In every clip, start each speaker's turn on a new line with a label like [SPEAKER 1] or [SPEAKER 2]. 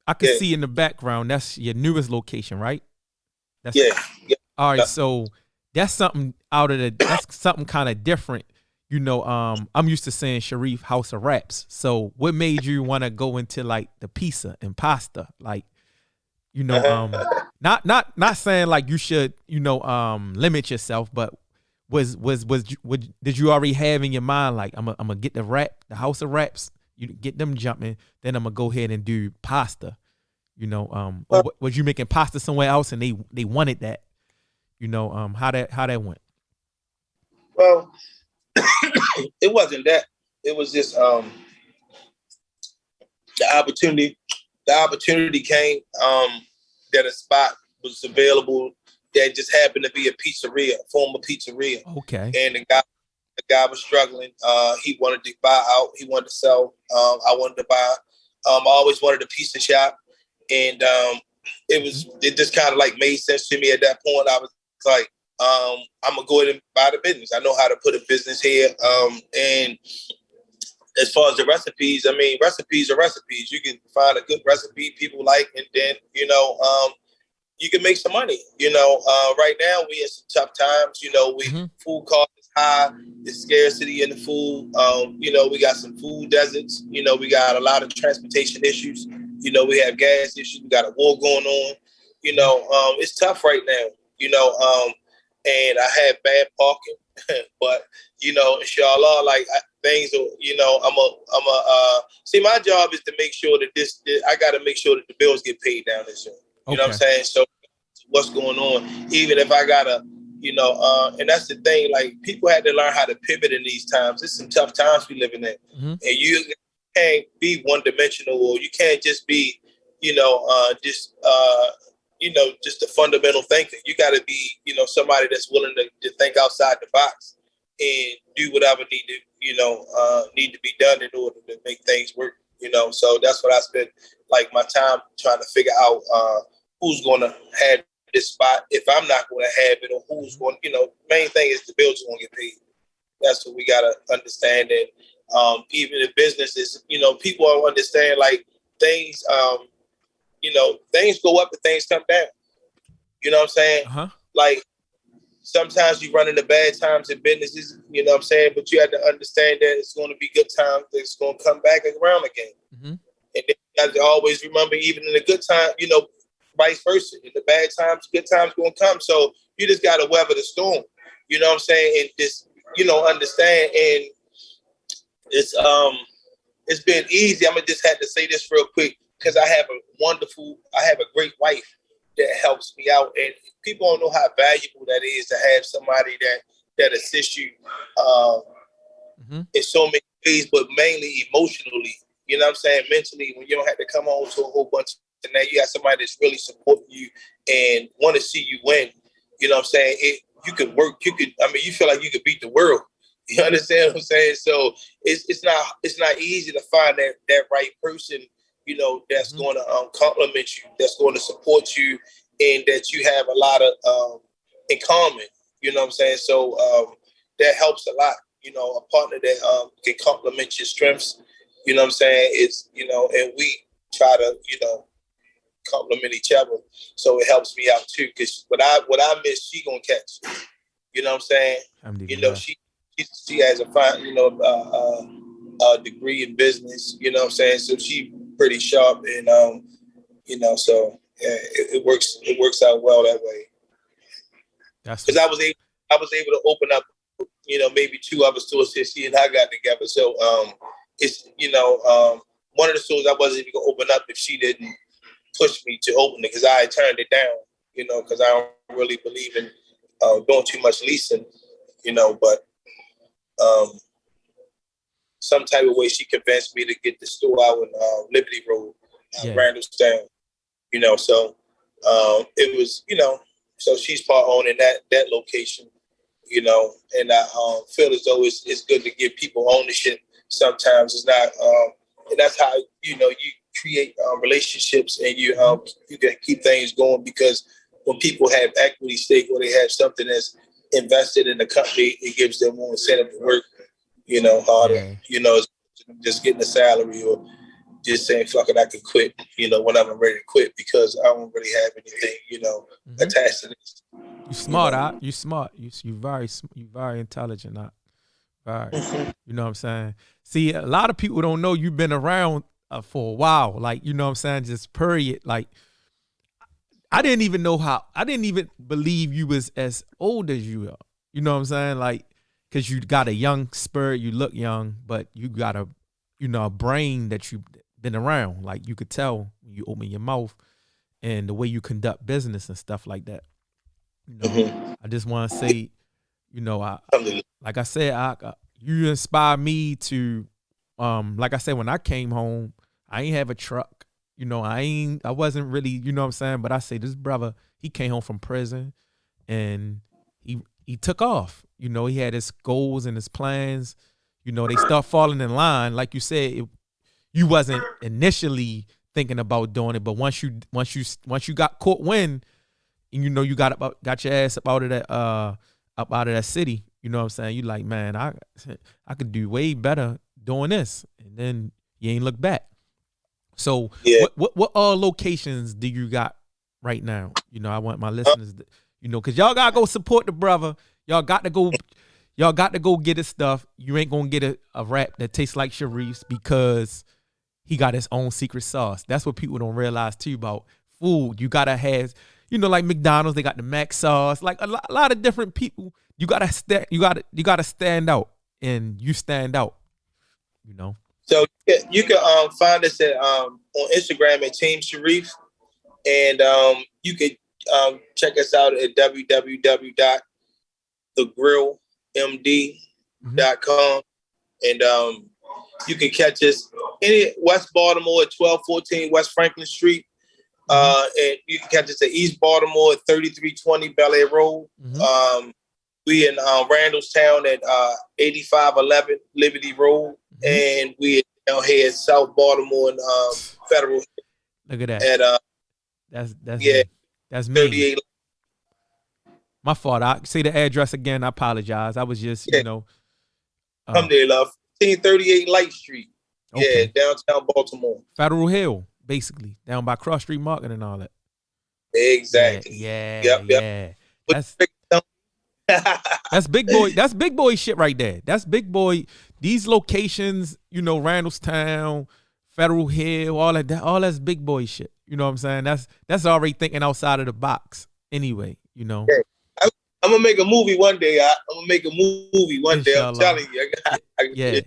[SPEAKER 1] I could see in the background, that's your newest location, right? That's
[SPEAKER 2] Yeah. Yeah.
[SPEAKER 1] all right. So that's something that's something kind of different. I'm used to saying Shareef House of Raps. So what made you want to go into like the pizza and pasta? Like, not saying like you should, limit yourself, but did you already have in your mind like I'm gonna get the House of Raps, you get them jumping, then I'm gonna go ahead and do pasta, or was you making pasta somewhere else and they wanted that, how that went?
[SPEAKER 2] Well, it wasn't that. It was just the opportunity. The opportunity came that a spot was available that just happened to be a pizzeria, a former pizzeria,
[SPEAKER 1] Okay.
[SPEAKER 2] and the guy was struggling. He wanted to buy out. He wanted to sell. I wanted to buy. I always wanted a pizza shop, and it just kind of like made sense to me at that point. I was like, I'm gonna go ahead and buy the business. I know how to put a business here. And as far as the recipes, I mean, recipes are recipes. You can find a good recipe people like, and then you can make some money. Right now we in some tough times. Food cost is high. There's scarcity in the food. We got some food deserts. We got a lot of transportation issues. We have gas issues. We got a war going on. It's tough right now. And I had bad parking, but inshallah, like things are. See. My job is to make sure that I got to make sure that the bills get paid down this year. You know what I'm saying? So what's going on? Even if I gotta, and that's the thing. Like people had to learn how to pivot in these times. It's some tough times we living in, and you can't be one dimensional, or you can't just be, just a fundamental thinker. You got to be, somebody that's willing to think outside the box and do whatever need to be done in order to make things work. So that's what I spent like my time trying to figure out who's going to have this spot if I'm not going to have it, or who's going. Main thing is the bills are going to get paid. That's what we got to understand. And even in businesses, people don't understand like things. Things go up and things come down. You know what I'm saying? Like sometimes you run into bad times in businesses, you know what I'm saying? But you have to understand that it's going to be good times. It's going to come back around again. And then you have to always remember, even in the good time, vice versa. In the bad times, good times going to come. So you just got to weather the storm. You know what I'm saying? And just, understand. And it's been easy. I'm going to just have to say this real quick because I have a great wife that helps me out. And people don't know how valuable that is to have somebody that assists you in so many ways, but mainly emotionally. You know what I'm saying? Mentally, when you don't have to come home to a whole bunch of that, you got somebody that's really supporting you and want to see you win. You know what I'm saying? You could work. You feel like you could beat the world. You understand what I'm saying? So it's not easy to find that right person, that's going to compliment you, that's going to support you, and that you have a lot of in common. You know what I'm saying? So that helps a lot. A partner that can complement your strengths. You know what I'm saying? And we try to, compliment each other. So it helps me out too. Because what I miss, she gonna catch. You know what I'm saying? She has a fine, degree in business. You know what I'm saying? So she pretty sharp, and so yeah, it works out well that way. Because I was able to open up, maybe two other stores that she and I got together. So it's one of the stores I wasn't even gonna open up if she didn't push me to open it, because I turned it down. Because I don't really believe in doing too much leasing. But some type of way she convinced me to get the store out in Liberty Road, Randallstown. So it was, so she's part owning that location. And I feel as though it's good to give people ownership. Sometimes it's not, and that's how you create relationships, and you can keep things going, because when people have equity stake, or they have something that's invested in the company, it gives them more incentive to work, harder. Just getting a salary or just saying, fuck it, I could quit, whenever I'm ready to quit, because I don't really have anything, attached to this.
[SPEAKER 1] You smart, You smart. You very intelligent, Very. You know what I'm saying? See, a lot of people don't know you've been around for a while. Like, you know what I'm saying? Just period. Like, I didn't even believe you was as old as you are. You know what I'm saying? Like, because you got a young spirit, you look young, but you got a brain that you've been around. Like, you could tell when you open your mouth and the way you conduct business and stuff like that. I just want to say, like I said, you inspire me to, like I said, when I came home, I ain't have a truck. I wasn't really, you know what I'm saying? But I say this brother, he came home from prison and he took off. He had his goals and his plans. They start falling in line. Like you said, you wasn't initially thinking about doing it, but once you got caught wind, and you got your ass up out of that city. You know what I'm saying? You like, man, I could do way better doing this, and then you ain't look back. So what all locations do you got right now? I want my listeners to, because y'all gotta go support the brother. Y'all got to go get his stuff. You ain't gonna get a rap that tastes like Shareef's because he got his own secret sauce. That's what people don't realize too about food. You gotta have, like McDonald's, they got the Mac sauce. Like a lot of different people. You gotta stand out, and you stand out.
[SPEAKER 2] So you can find us on Instagram at Team Shareef, and you can check us out at www.thegrillemd.com, and you can catch us in West Baltimore at 1214 West Franklin Street, and you can catch us at East Baltimore at 3320 Bel Air Road. We in Randallstown at 8511 Liberty Road. And we down here in South Baltimore and Federal.
[SPEAKER 1] Look at that.
[SPEAKER 2] At,
[SPEAKER 1] that's me. My fault. I say the address again. I apologize. I was just,
[SPEAKER 2] come there, love. 1538 Light Street. Okay. Yeah, downtown Baltimore.
[SPEAKER 1] Federal Hill, basically, down by Cross Street Market and all that.
[SPEAKER 2] Exactly.
[SPEAKER 1] Yeah. That's big boy. That's big boy shit right there. That's big boy. These locations, Randallstown, Federal Hill, all that's big boy shit. You know what I'm saying? That's already thinking outside of the box. Anyway,
[SPEAKER 2] I'm gonna make a movie one day. I'm telling you,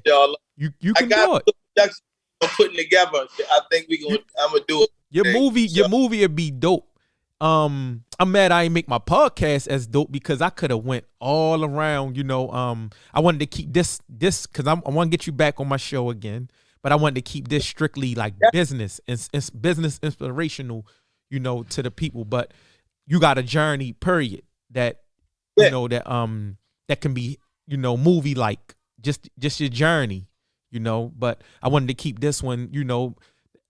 [SPEAKER 2] y'all.
[SPEAKER 1] You can do it.
[SPEAKER 2] I'm putting together. I think I'm gonna do it.
[SPEAKER 1] Your movie would be dope. I'm mad I ain't make my podcast as dope because I could have went all around, I wanted to keep this because I want to get you back on my show again, but I wanted to keep this strictly like business and business inspirational, to the people. But you got a journey, period, that that can be, movie like just your journey, But I wanted to keep this one,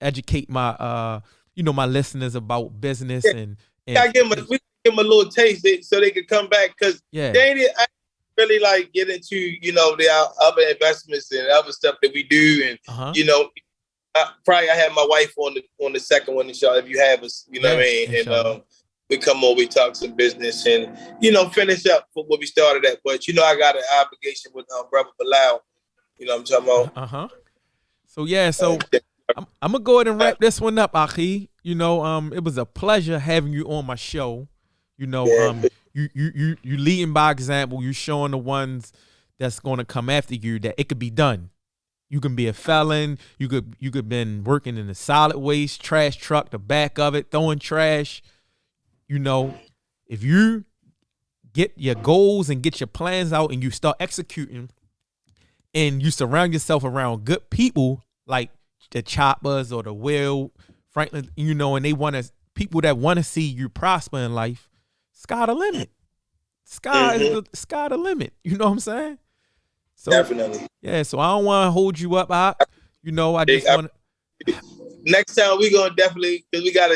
[SPEAKER 1] educate my my listeners about business and
[SPEAKER 2] I give them a little taste so they can come back, because I really like get into the other investments and other stuff that we do, and probably I have my wife on the second one, inshallah, if you have us, what I mean, and we come over, we talk some business, and finish up for what we started at. But I got an obligation with brother Bilal, what I'm talking about.
[SPEAKER 1] So I'm gonna go ahead and wrap this one up, Akhi. It was a pleasure having you on my show. You leading by example. You showing the ones that's gonna come after you that it could be done. You can be a felon. You could been working in the solid waste trash truck, the back of it, throwing trash. If you get your goals and get your plans out and you start executing, and you surround yourself around good people like the Choppers or the Will Franklin, and they people that want to see you prosper in life. Sky the limit. Sky the limit. You know what I'm saying? So
[SPEAKER 2] definitely.
[SPEAKER 1] Yeah. So I don't want to hold you up. I just want to.
[SPEAKER 2] Next time we gonna definitely, because we gotta,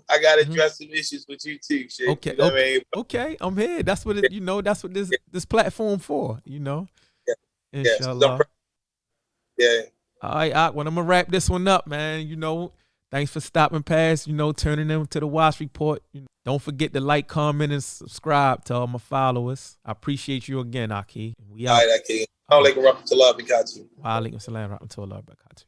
[SPEAKER 2] I gotta address some issues with you too. Shit.
[SPEAKER 1] Okay. Okay. I'm here. That's what that's what this platform for.
[SPEAKER 2] Yeah.
[SPEAKER 1] Inshallah.
[SPEAKER 2] Yeah.
[SPEAKER 1] All right, Ak, well, I'm gonna wrap this one up, man. You know, thanks for stopping past. You know, turning them to the Watch Report. Don't forget to like, comment, and subscribe to all my followers. I appreciate you again, Aki. We
[SPEAKER 2] All
[SPEAKER 1] out.
[SPEAKER 2] right, Aki. Wa alaikum warahmatullahi wabarakatuh.
[SPEAKER 1] Wa alaikum salam wa rahmatullahi wa barakatuh.